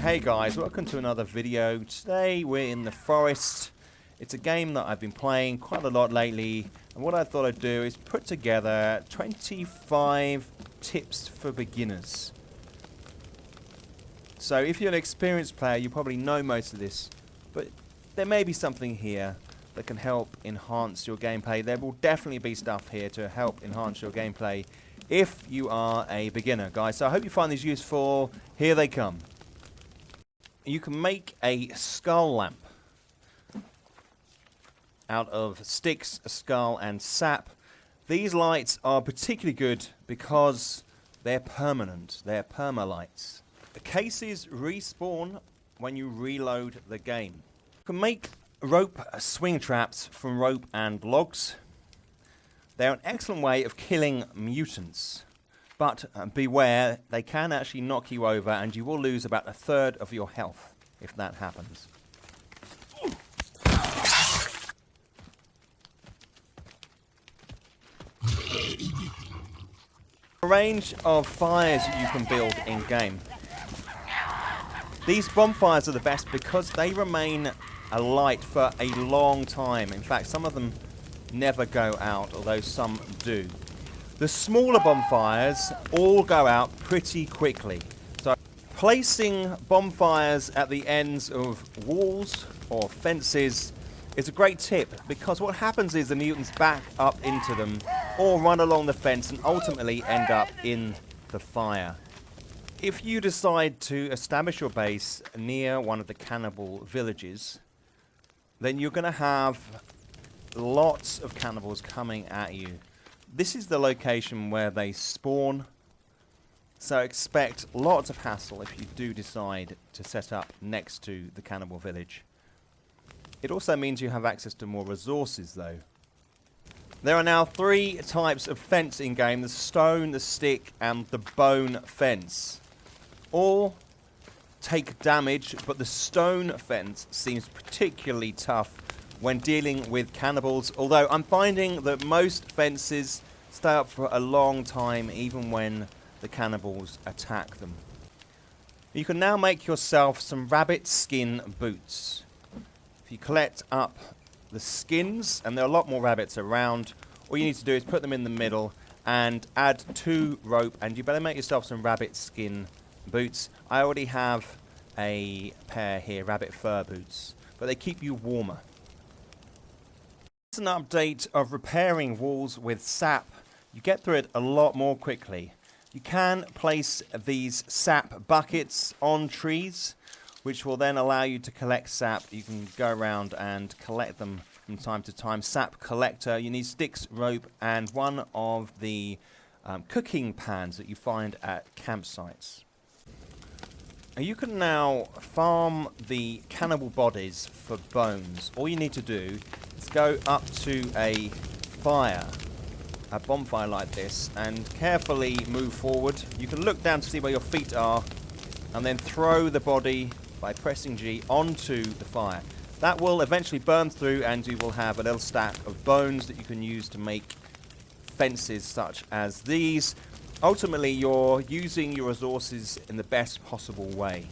Hey guys, welcome to another video. Today we're in the forest. It's a game that I've been playing quite a lot lately, and what I thought I'd do is put together 25 tips for beginners. So if you're an experienced player, you probably know most of this, but there may be something here that can help enhance your gameplay. There will definitely be stuff here to help enhance your gameplay if you are a beginner, guys. So I hope you find these useful. Here they come. You can make a skull lamp out of sticks, a skull, and sap. These lights are particularly good because they're permanent. They're perma-lights. The cases respawn when you reload the game. You can make rope swing traps from rope and logs. They're an excellent way of killing mutants. But beware, they can actually knock you over and you will lose about a third of your health if that happens. A range of fires you can build in-game. These bonfires are the best because they remain alight for a long time. In fact, some of them never go out, although some do. The smaller bonfires all go out pretty quickly. So placing bonfires at the ends of walls or fences is a great tip, because what happens is the mutants back up into them or run along the fence and ultimately end up in the fire. If you decide to establish your base near one of the cannibal villages, then you're going to have lots of cannibals coming at you. This is the location where they spawn, so expect lots of hassle if you do decide to set up next to the cannibal village. It also means you have access to more resources, though. There are now 3 types of fence in-game: the stone, the stick, and the bone fence. All take damage, but the stone fence seems particularly tough when dealing with cannibals, although I'm finding that most fences stay up for a long time even when the cannibals attack them. You can now make yourself some rabbit skin boots. If you collect up the skins, and there are a lot more rabbits around, all you need to do is put them in the middle and add 2 rope, and you better make yourself some rabbit skin boots. I already have a pair here, rabbit fur boots, but they keep you warmer. It's an update of repairing walls with sap. You get through it a lot more quickly. You can place these sap buckets on trees, which will then allow you to collect sap. You can go around and collect them from time to time. Sap collector. You need sticks, rope, and one of the cooking pans that you find at campsites. You can now farm the cannibal bodies for bones. All you need to do is go up to a bonfire like this, and carefully move forward. You can look down to see where your feet are, and then throw the body by pressing G onto the fire. That will eventually burn through, and you will have a little stack of bones that you can use to make fences such as these. Ultimately, you're using your resources in the best possible way.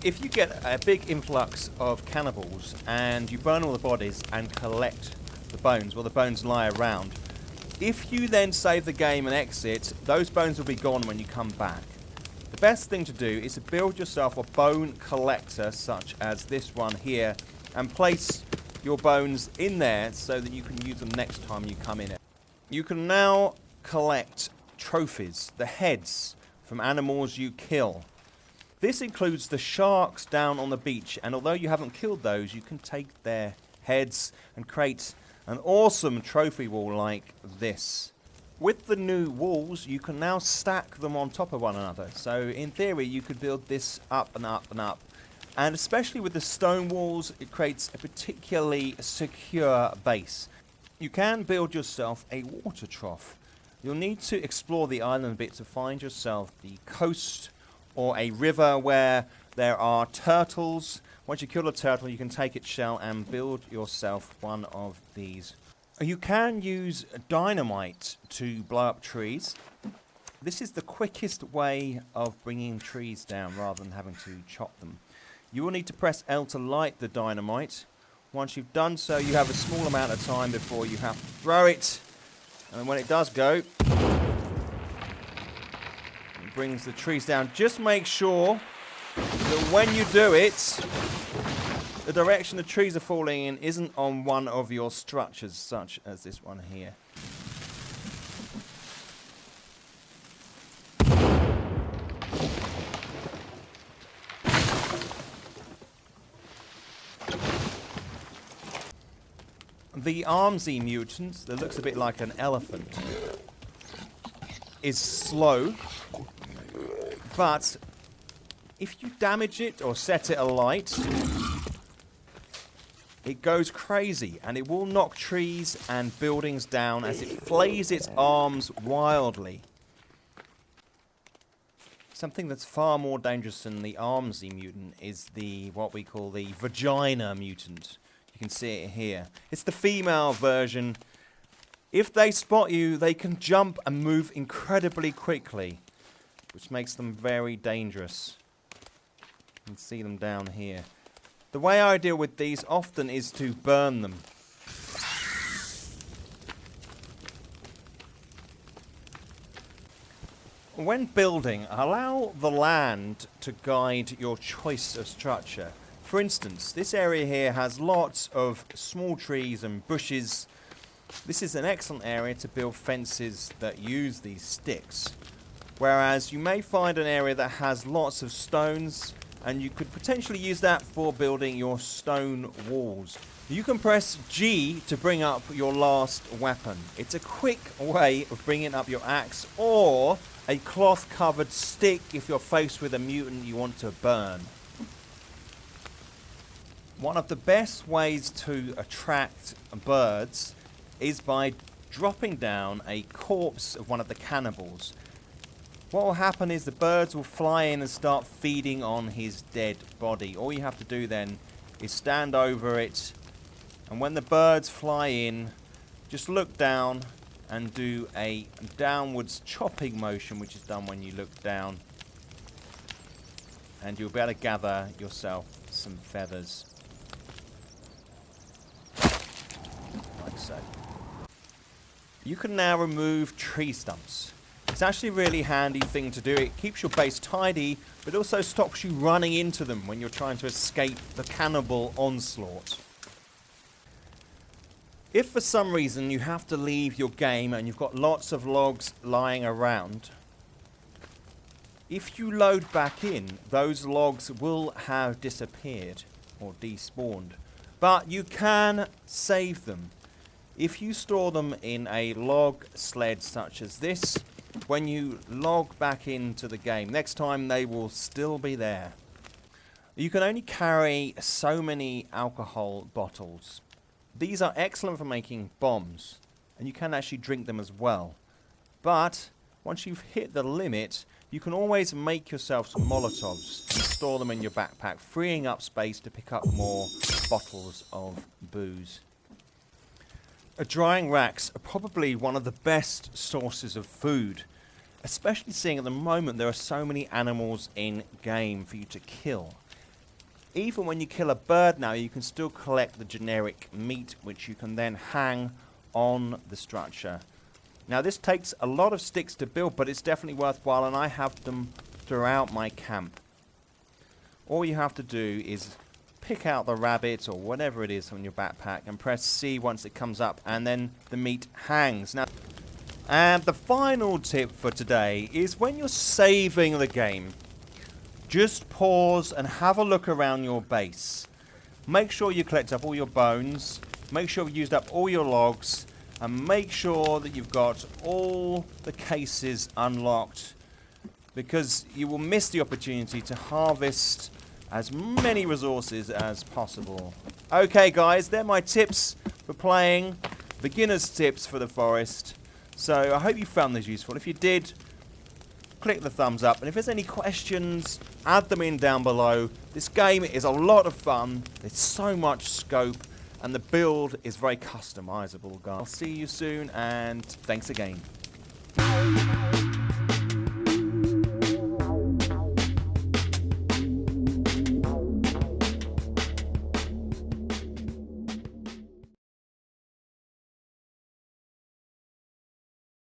If you get a big influx of cannibals and you burn all the bodies and collect the bones, well, the bones lie around. If you then save the game and exit, those bones will be gone when you come back. The best thing to do is to build yourself a bone collector such as this one here, and place your bones in there so that you can use them next time you come in. You can now collect trophies, the heads from animals you kill. This includes the sharks down on the beach, and although you haven't killed those, you can take their heads and create an awesome trophy wall like this. With the new walls, you can now stack them on top of one another. So in theory, you could build this up and up and up. And especially with the stone walls, it creates a particularly secure base. You can build yourself a water trough. You'll need to explore the island a bit to find yourself the coast or a river where there are turtles. Once you kill a turtle, you can take its shell and build yourself one of these. You can use dynamite to blow up trees. This is the quickest way of bringing trees down rather than having to chop them. You will need to press L to light the dynamite. Once you've done so, you have a small amount of time before you have to throw it. And when it does go, it brings the trees down. Just make sure that when you do it, the direction the trees are falling in isn't on one of your structures, such as this one here. The armsy mutant, that looks a bit like an elephant, is slow, but if you damage it or set it alight, it goes crazy and it will knock trees and buildings down as it flays its arms wildly. Something that's far more dangerous than the armsy mutant is what we call the vagina mutant. You can see it here. It's the female version. If they spot you, they can jump and move incredibly quickly, which makes them very dangerous. You can see them down here. The way I deal with these often is to burn them. When building, allow the land to guide your choice of structure. For instance, this area here has lots of small trees and bushes. This is an excellent area to build fences that use these sticks. Whereas you may find an area that has lots of stones, and you could potentially use that for building your stone walls. You can press G to bring up your last weapon. It's a quick way of bringing up your axe, or a cloth-covered stick if you're faced with a mutant you want to burn. One of the best ways to attract birds is by dropping down a corpse of one of the cannibals. What will happen is the birds will fly in and start feeding on his dead body. All you have to do then is stand over it, and when the birds fly in, just look down and do a downwards chopping motion, which is done when you look down, and you'll be able to gather yourself some feathers. Like so. You can now remove tree stumps. It's actually a really handy thing to do. It keeps your base tidy, but also stops you running into them when you're trying to escape the cannibal onslaught. If for some reason you have to leave your game and you've got lots of logs lying around, if you load back in, those logs will have disappeared or despawned. But you can save them. If you store them in a log sled such as this, when you log back into the game, next time they will still be there. You can only carry so many alcohol bottles. These are excellent for making bombs, and you can actually drink them as well. But once you've hit the limit, you can always make yourself some Molotovs and store them in your backpack, freeing up space to pick up more bottles of booze. Drying racks are probably one of the best sources of food, especially seeing at the moment there are so many animals in game for you to kill. Even when you kill a bird now, you can still collect the generic meat, which you can then hang on the structure. Now this takes a lot of sticks to build, but it's definitely worthwhile, and I have them throughout my camp. All you have to do is pick out the rabbit or whatever it is on your backpack and press C once it comes up, and then the meat hangs. Now, and the final tip for today is when you're saving the game, just pause and have a look around your base. Make sure you collect up all your bones, make sure you've used up all your logs, and make sure that you've got all the cases unlocked, because you will miss the opportunity to harvest as many resources as possible. Okay guys, they're my tips for playing, beginner's tips for the forest. So I hope you found this useful. If you did, click the thumbs up, and if there's any questions, add them in down below. This game is a lot of fun, there's so much scope, and the build is very customizable, guys. I'll see you soon, and thanks again.